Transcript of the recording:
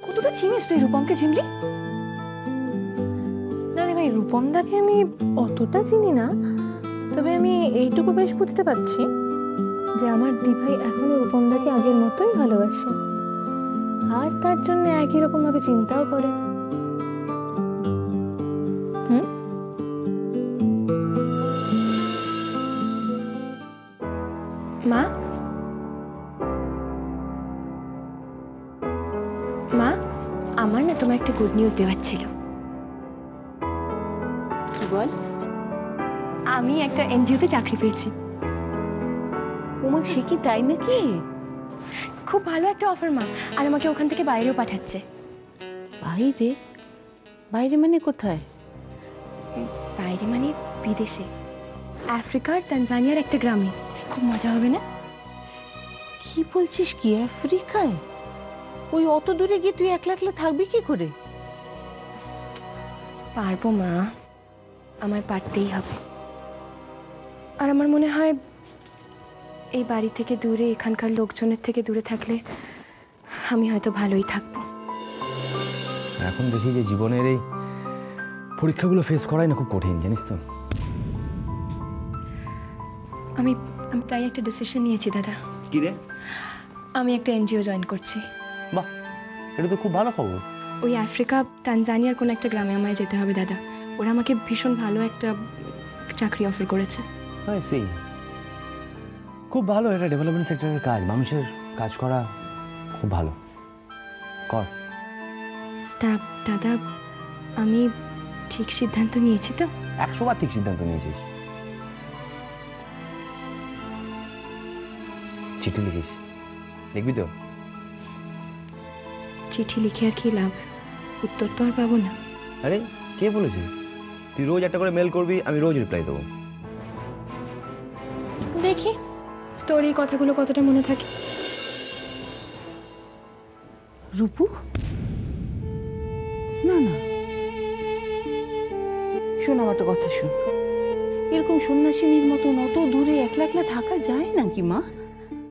কতটা চিনিস তুই রূপমকে ঝিমলি? না রে ভাই, রূপমদাকে আমি অতটা চিনি না, তবে আমি এইটুকু বেশ বুঝতে পারছি যে আমার দিভাই এখনো রূপমদাকে আগের মতোই ভালোবাসে, আর তার জন্য একই রকম ভাবে চিন্তাও করে। মা, মা, আমার না তোমার একটা গুড নিউজ দেওয়ার ছিল। বল। আমি একটা এনজিওতে চাকরি পেয়েছি। ওমা, সে কি তাই নাকি? খুব ভালো একটা অফার মা, আর আমাকে ওখান থেকে বাইরেও পাঠাচ্ছে। বাইরে? বাইরে মানে কোথায়? বাইরে মানে বিদেশে, আফ্রিকার তানজানিয়ার একটা গ্রামে। খুব মজা হবে না? কি বলছিস কি, আফ্রিকায়? ওই অত দূরে গিয়ে তুই একলা একলা থাকবি কি করে? পারবো মা, আমায় পারতেই হবে। আর আমার মনে হয় এই বাড়ি থেকে দূরে, এখানকার লোকজনের থেকে দূরে থাকলে আমি হয়তো ভালোই থাকবো। এখন দেখি যে জীবনের এই পরীক্ষাগুলো ফেস করাই না খুব কঠিন, জানিস তো। আমি আমি তাই একটা ডিসিশন নিয়েছি দাদা। কি রে? আমি একটা এনজিও জয়েন করছি। বাহ, এটা তো খুব ভালো খবর। ওই আফ্রিকা তানজানিয়ার কোনো একটা গ্রামে আমায় যেতে হবে দাদা। ওরা আমাকে ভীষণ ভালো একটা চাকরি অফার করেছে। হ্যাঁ, সেই খুব ভালো। এটা ডেভেলপমেন্ট সেক্টরের কাজ, মানুষের কাজ করা খুব ভালো। কর। তা দাদা, আমি ঠিক সিদ্ধান্ত নিয়েছি তো? 100 বার ঠিক সিদ্ধান্ত নিয়েছিস। চিঠি লিখিস, লিখবি তো? চিঠি লিখে আর কি লাভ, উত্তর তো আর পাবো না। আরে কে বলেছে? তুই রোজ একটা করে মেল করবি, আমি রোজ রিপ্লাই দেবো। দেখি তোর এই কথাগুলো কতটা মনে থাকে। রূপু? না না, শোন আমার তো কথা শোন। এরকম সন্ন্যাসিনীর মতন অত দূরে একলা একলা থাকা যায় নাকি মা?